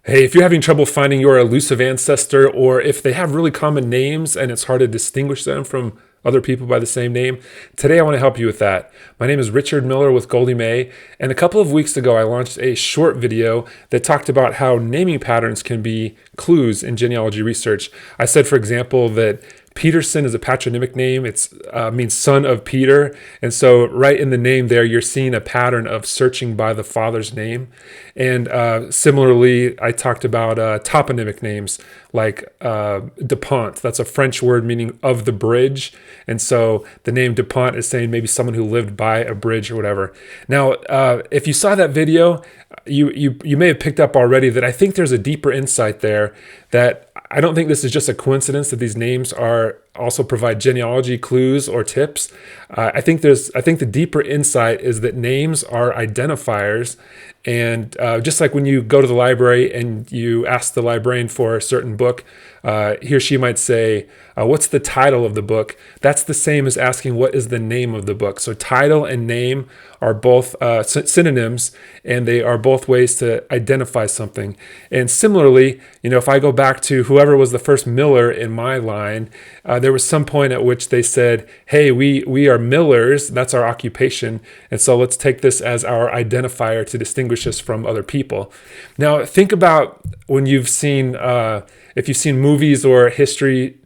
Hey, if you're having trouble finding your elusive ancestor, or if they have really common names and it's hard to distinguish them from other people by the same name, today I want to help you with that. My name is Richard Miller with Goldie May, and a couple of weeks ago I launched a short video that talked about how naming patterns can be clues in genealogy research. I said, for example, that Peterson is a patronymic name. It means son of Peter. And so right in the name there, you're seeing a pattern of searching by the father's name. And similarly, I talked about toponymic names like DuPont. That's a French word meaning of the bridge. And so the name DuPont is saying maybe someone who lived by a bridge or whatever. Now, if you saw that video, you may have picked up already that I think there's a deeper insight there, that I don't think this is just a coincidence that these names also provide genealogy clues or tips. I think the deeper insight is that names are identifiers. And just like when you go to the library and you ask the librarian for a certain book, he or she might say, what's the title of the book? That's the same as asking what is the name of the book. So title and name are both synonyms, and they are both ways to identify something. And similarly, if I go back to whoever was the first miller in my line, there was some point at which they said, hey, we are millers, that's our occupation, and so let's take this as our identifier to distinguish us from other people. Now, think about when you've seen, if you've seen movies or history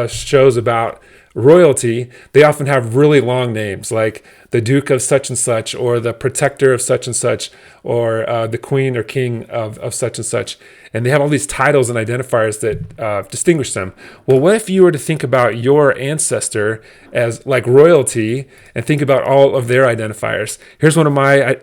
shows about royalty, they often have really long names like the Duke of such and such, or the Protector of such and such, or the Queen or King of such and such. And they have all these titles and identifiers that distinguish them. Well, what if you were to think about your ancestor as like royalty and think about all of their identifiers? Here's one of my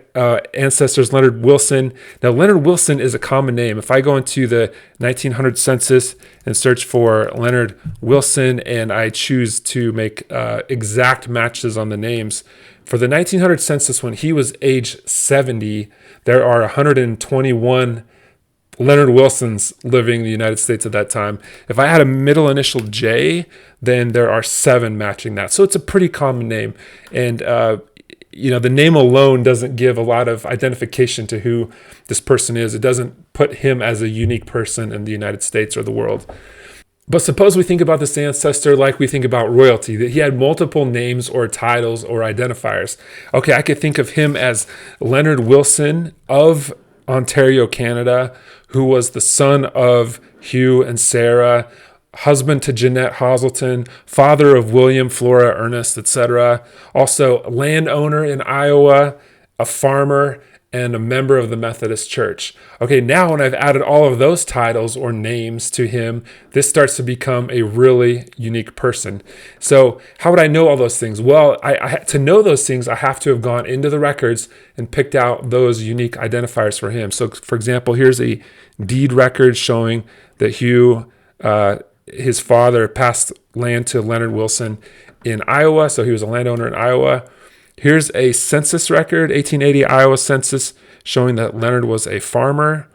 ancestors, Leonard Wilson. Now, Leonard Wilson is a common name. If I go into the 1900 census and search for Leonard Wilson, and I choose to make exact matches on the names, for the 1900 census, when he was age 70, there are 121 Leonard Wilsons living in the United States at that time. If I had a middle initial J, then there are 7 matching that. So it's a pretty common name. And, the name alone doesn't give a lot of identification to who this person is. It doesn't put him as a unique person in the United States or the world. But suppose we think about this ancestor like we think about royalty, that he had multiple names or titles or identifiers. Okay, I could think of him as Leonard Wilson of Ontario, Canada, who was the son of Hugh and Sarah, husband to Janette Hoselton, father of William, Flora, Ernest, etc. Also, landowner in Iowa, a farmer, and a member of the Methodist Church. Okay, now when I've added all of those titles or names to him, this starts to become a really unique person. So how would I know all those things? Well, to know those things, I have to have gone into the records and picked out those unique identifiers for him. So for example, here's a deed record showing that Hugh, his father, passed land to Leonard Wilson in Iowa. So he was a landowner in Iowa. Here's a census record, 1880 Iowa census, showing that Leonard was a farmer.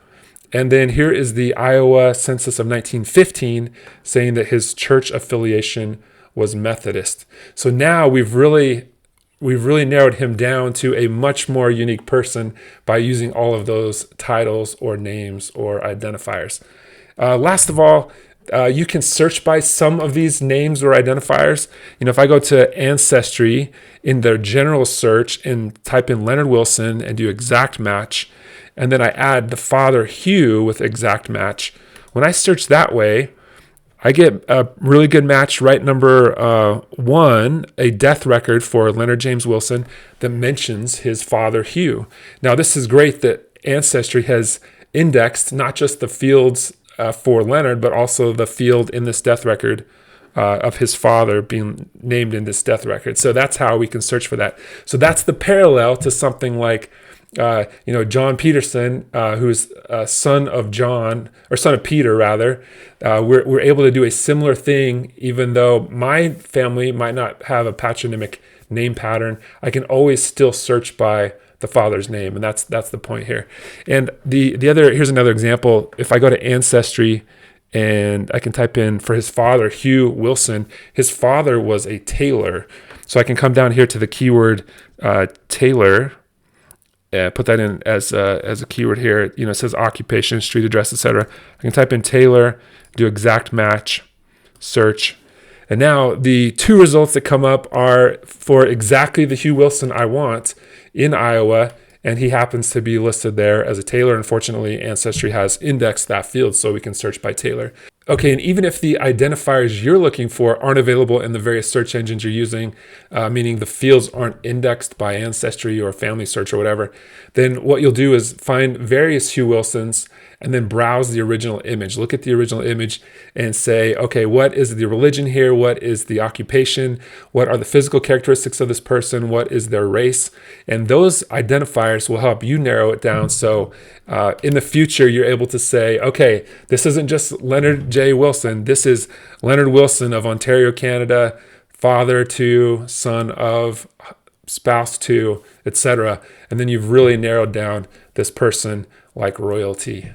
And then here is the Iowa census of 1915, saying that his church affiliation was Methodist. So now we've really narrowed him down to a much more unique person by using all of those titles or names or identifiers. Last of all, you can search by some of these names or identifiers. If I go to Ancestry in their general search and type in Leonard Wilson and do exact match, and then I add the father Hugh with exact match, when I search that way, I get a really good match, right number 1, a death record for Leonard James Wilson that mentions his father Hugh. Now, this is great that Ancestry has indexed not just the fields for Leonard, but also the field in this death record of his father being named in this death record. So that's how we can search for that. So that's the parallel to something like, John Peterson, who's son of John, or son of Peter rather. We're able to do a similar thing, even though my family might not have a patronymic name pattern. I can always still search by the father's name, and that's the point here. And here's another example. If I go to Ancestry and I can type in for his father Hugh Wilson, his father was a tailor. So I can come down here to the keyword tailor, put that in as a keyword here. It says occupation, street address, etc. I can type in Taylor, do exact match, search. And now the two results that come up are for exactly the Hugh Wilson I want in Iowa, and he happens to be listed there as a Taylor. Unfortunately, Ancestry has indexed that field so we can search by Taylor. Okay, and even if the identifiers you're looking for aren't available in the various search engines you're using, meaning the fields aren't indexed by Ancestry or Family Search or whatever, then what you'll do is find various Hugh Wilsons and then browse the original image. Look at the original image and say, okay, what is the religion here? What is the occupation? What are the physical characteristics of this person? What is their race? And those identifiers will help you narrow it down. So in the future, you're able to say, okay, this isn't just Leonard J. Wilson. This is Leonard Wilson of Ontario, Canada, father to, son of, spouse to, etc. And then you've really narrowed down this person like royalty.